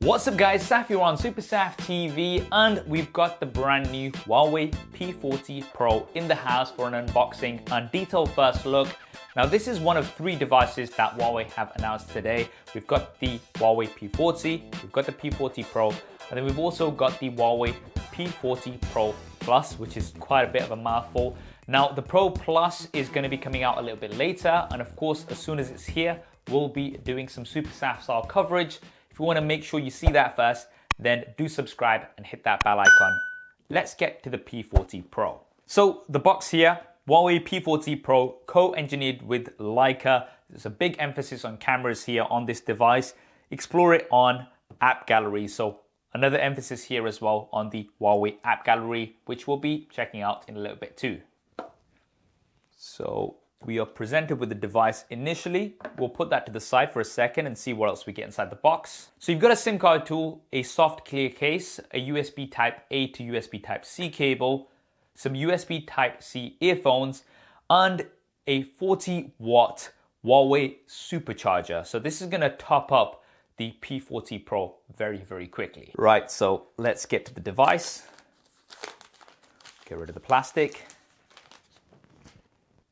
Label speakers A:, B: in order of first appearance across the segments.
A: What's up guys, Saf here on SuperSaf TV, and we've got the brand new Huawei P40 Pro in the house for an unboxing and detailed first look. Now this is one of three devices that Huawei have announced today. We've got the Huawei P40, we've got the P40 Pro, and then we've also got the Huawei P40 Pro Plus, which is quite a bit of a mouthful. Now the Pro Plus is going to be coming out a little bit later, and of course as soon as it's here, we'll be doing some SuperSaf style coverage. If you want to make sure you see that first, then do subscribe and hit that bell icon. Let's get to the P40 Pro. So the box here, Huawei P40 Pro, co-engineered with Leica. There's a big emphasis on cameras here on this device. Explore it on App Gallery. So another emphasis here as well on the Huawei App Gallery, which we'll be checking out in a little bit too. So we are presented with the device initially. We'll put that to the side for a second and see what else we get inside the box. So you've got a SIM card tool, a soft clear case, a USB Type A to USB Type C cable, some USB Type C earphones, and a 40-watt Huawei supercharger. So this is gonna top up the P40 Pro very, very quickly. Right, so let's get to the device. Get rid of the plastic.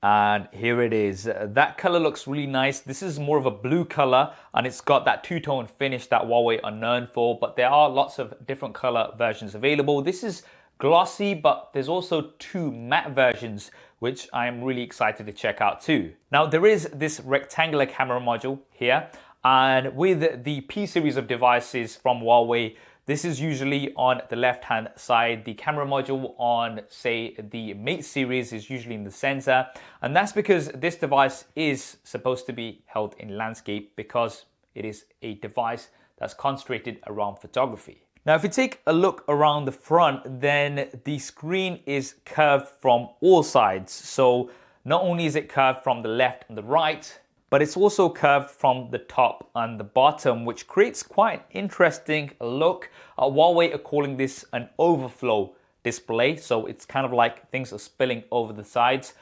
A: And here it is. That color looks really nice. This is more of a blue color, and it's got that two-tone finish that Huawei are known for, but there are lots of different color versions available. This is glossy, but there's also two matte versions, which I am really excited to check out too. Now there is this rectangular camera module here, and with the P series of devices from Huawei, this is usually on the left-hand side. The camera module on, say, the Mate series is usually in the center. And that's because this device is supposed to be held in landscape because it is a device that's concentrated around photography. Now, if you take a look around the front, then the screen is curved from all sides. So not only is it curved from the left and the right, but it's also curved from the top and the bottom, which creates quite an interesting look. Huawei are calling this an overflow display, so it's kind of like things are spilling over the sides.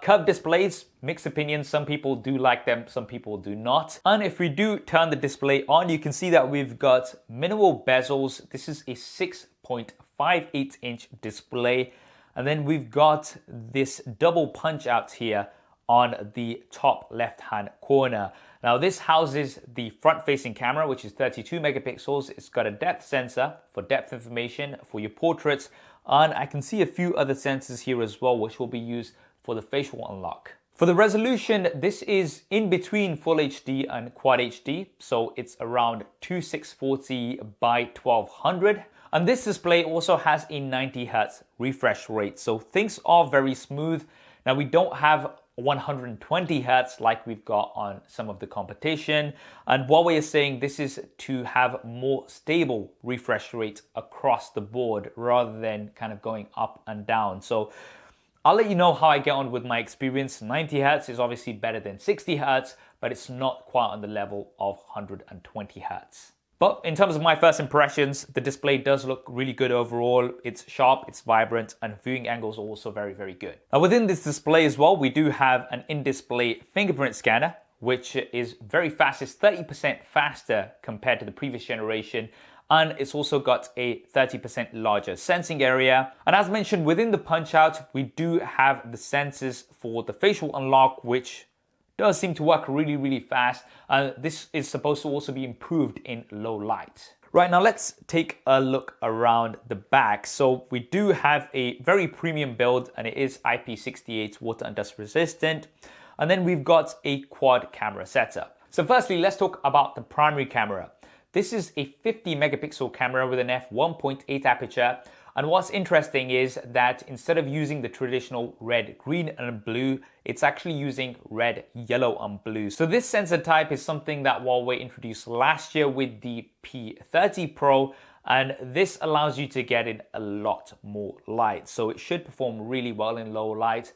A: Curved displays, mixed opinions. Some people do like them, some people do not. And if we do turn the display on, you can see that we've got minimal bezels. This is a 6.58-inch display. And then we've got this double punch out here on the top left-hand corner. Now this houses the front-facing camera, which is 32 megapixels. It's got a depth sensor for depth information for your portraits, and I can see a few other sensors here as well, which will be used for the facial unlock. For the resolution, this is in between Full HD and Quad HD, so it's around 2640 by 1200. And this display also has a 90 Hz refresh rate, so things are very smooth. Now we don't have 120 Hz like we've got on some of the competition, and Huawei is saying this is to have more stable refresh rate across the board rather than kind of going up and down. So I'll let you know how I get on with my experience. 90 Hz is obviously better than 60 Hz, but it's not quite on the level of 120 Hz. But in terms of my first impressions, the display does look really good overall. It's sharp, it's vibrant, and viewing angles are also very, very good. Now within this display as well, we do have an in-display fingerprint scanner, which is very fast. It's 30% faster compared to the previous generation. And it's also got a 30% larger sensing area. And as mentioned, within the punch out, we do have the sensors for the facial unlock, which does seem to work really, really fast. This is supposed to also be improved in low light. Right, now let's take a look around the back. So we do have a very premium build, and it is IP68 water and dust resistant. And then we've got a quad camera setup. So firstly, let's talk about the primary camera. This is a 50 megapixel camera with an f1.8 aperture. And what's interesting is that instead of using the traditional red, green, and blue, it's actually using red, yellow, and blue. So this sensor type is something that Huawei introduced last year with the P30 Pro, and this allows you to get in a lot more light. So it should perform really well in low light.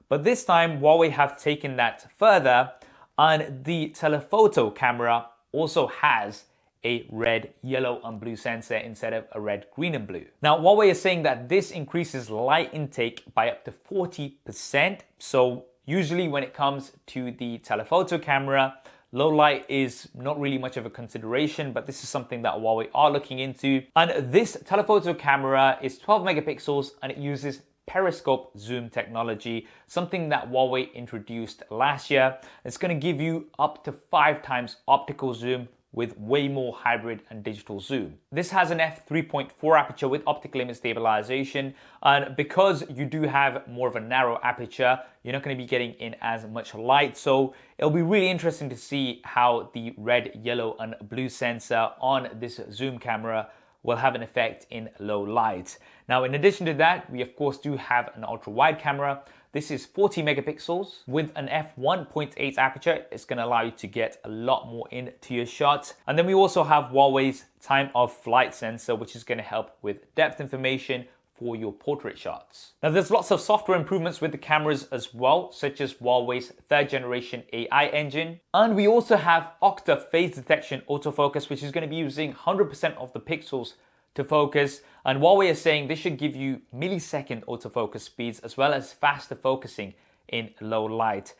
A: But this time, Huawei have taken that further, and the Telephoto camera also has a red, yellow, and blue sensor instead of a red, green, and blue. Now, Huawei is saying that this increases light intake by up to 40%. So usually when it comes to the telephoto camera, low light is not really much of a consideration, but this is something that Huawei are looking into. And this telephoto camera is 12 megapixels and it uses Periscope zoom technology, something that Huawei introduced last year. It's going to give you up to 5 times optical zoom with way more hybrid and digital zoom. This has an f3.4 aperture with optical image stabilization, and because you do have more of a narrow aperture, you're not going to be getting in as much light, so it'll be really interesting to see how the red, yellow and blue sensor on this zoom camera will have an effect in low light. Now, in addition to that, we of course do have an ultra wide camera. This is 40 megapixels with an f1.8 aperture. It's going to allow you to get a lot more into your shots. And then we also have Huawei's time of flight sensor, which is going to help with depth information for your portrait shots. Now, there's lots of software improvements with the cameras as well, such as Huawei's 3rd generation AI engine. And we also have Octa phase detection autofocus, which is going to be using 100% of the pixels to focus. And Huawei is saying this should give you millisecond autofocus speeds as well as faster focusing in low light.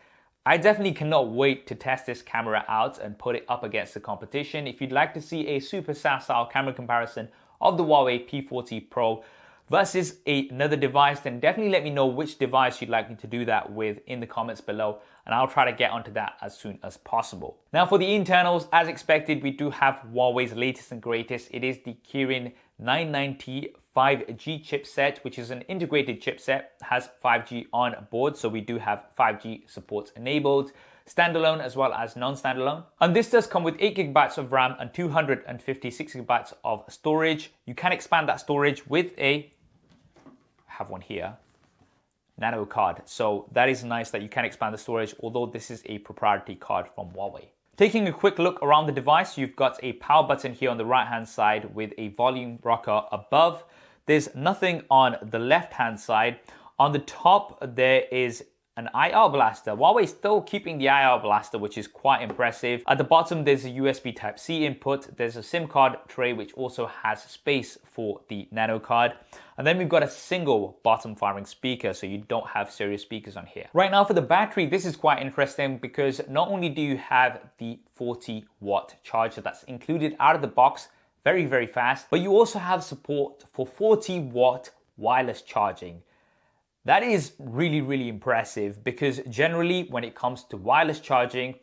A: I definitely cannot wait to test this camera out and put it up against the competition. If you'd like to see a SuperSaf style camera comparison of the Huawei P40 Pro versus another device, then definitely let me know which device you'd like me to do that with in the comments below, and I'll try to get onto that as soon as possible. Now, for the internals, as expected, we do have Huawei's latest and greatest. It is the Kirin 990 5G chipset, which is an integrated chipset, has 5G on board, so we do have 5G support enabled, standalone as well as non-standalone. And this does come with 8 gigabytes of RAM and 256 gigabytes of storage. You can expand that storage with have one here, nano card. So that is nice that you can expand the storage, although this is a proprietary card from Huawei. Taking a quick look around the device, you've got a power button here on the right hand side with a volume rocker above. There's nothing on the left hand side. On the top, there is an IR blaster. Huawei is still keeping the IR blaster, which is quite impressive. At the bottom, there's a USB Type-C input. There's a SIM card tray, which also has space for the nano card. And then we've got a single bottom firing speaker, so you don't have stereo speakers on here. Right now for the battery, this is quite interesting because not only do you have the 40-watt charger that's included out of the box, very, very fast, but you also have support for 40-watt wireless charging. That is really, really impressive because generally when it comes to wireless charging,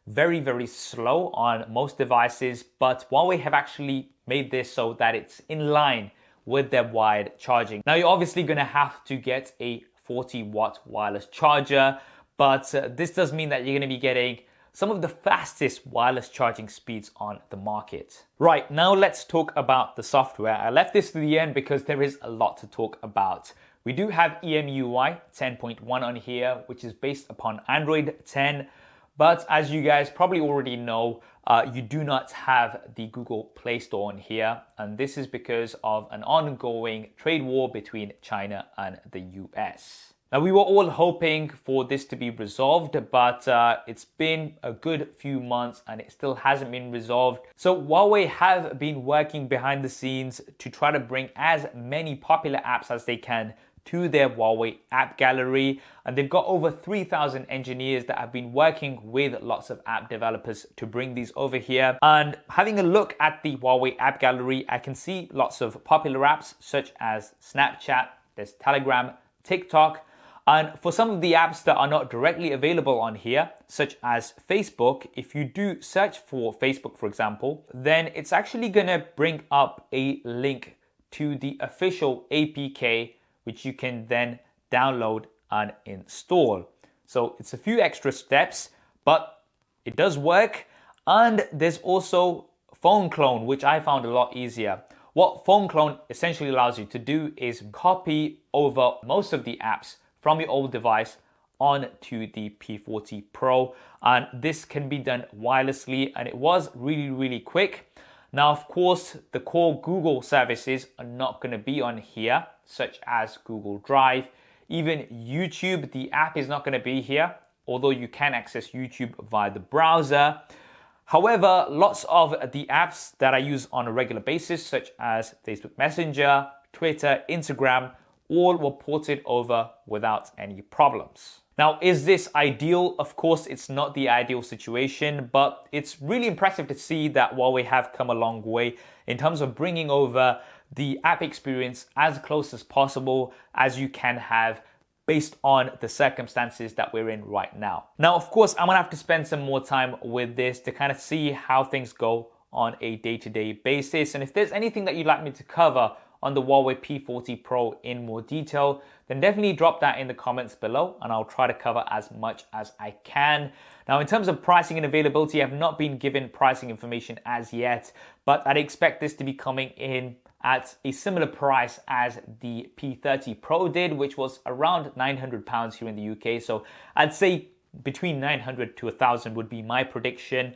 A: very, very slow on most devices, but Huawei have actually made this so that it's in line with their wired charging. Now, you're obviously going to have to get a 40-watt wireless charger, but this does mean that you're going to be getting some of the fastest wireless charging speeds on the market. Right, now let's talk about the software. I left this to the end because there is a lot to talk about. We do have EMUI 10.1 on here, which is based upon Android 10. But as you guys probably already know, you do not have the Google Play Store on here. And this is because of an ongoing trade war between China and the US. Now, we were all hoping for this to be resolved, but it's been a good few months and it still hasn't been resolved. So Huawei have been working behind the scenes to try to bring as many popular apps as they can to their Huawei App Gallery, and they've got over 3,000 engineers that have been working with lots of app developers to bring these over here. And having a look at the Huawei App Gallery, I can see lots of popular apps such as Snapchat, there's Telegram, TikTok, and for some of the apps that are not directly available on here, such as Facebook, if you do search for Facebook, for example, then it's actually gonna bring up a link to the official APK, which you can then download and install. So it's a few extra steps, but it does work. And there's also phone clone, which I found a lot easier. What phone clone essentially allows you to do is copy over most of the apps from your old device onto the P40 Pro. And this can be done wirelessly, and it was really, really quick. Now, of course, the core Google services are not going to be on here, such as Google Drive. Even YouTube, the app is not going to be here, although you can access YouTube via the browser. However, lots of the apps that I use on a regular basis, such as Facebook Messenger, Twitter, Instagram, all were ported over without any problems. Now, is this ideal? Of course, it's not the ideal situation, but it's really impressive to see that Huawei have come a long way in terms of bringing over the app experience as close as possible as you can have based on the circumstances that we're in right now. Now, of course, I'm gonna have to spend some more time with this to kind of see how things go on a day-to-day basis. And if there's anything that you'd like me to cover on the Huawei P40 Pro in more detail, then definitely drop that in the comments below and I'll try to cover as much as I can. Now, in terms of pricing and availability, I've not been given pricing information as yet, but I'd expect this to be coming in at a similar price as the P30 Pro did, which was around £900 here in the UK. So I'd say between 900 to 1,000 would be my prediction.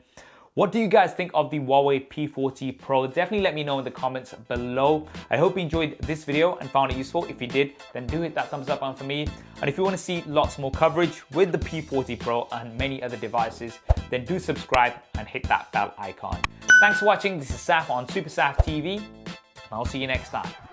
A: What do you guys think of the Huawei P40 Pro? Definitely let me know in the comments below. I hope you enjoyed this video and found it useful. If you did, then do hit that thumbs up button for me. And if you want to see lots more coverage with the P40 Pro and many other devices, then do subscribe and hit that bell icon. Thanks for watching. This is Saf on SuperSaf TV, and I'll see you next time.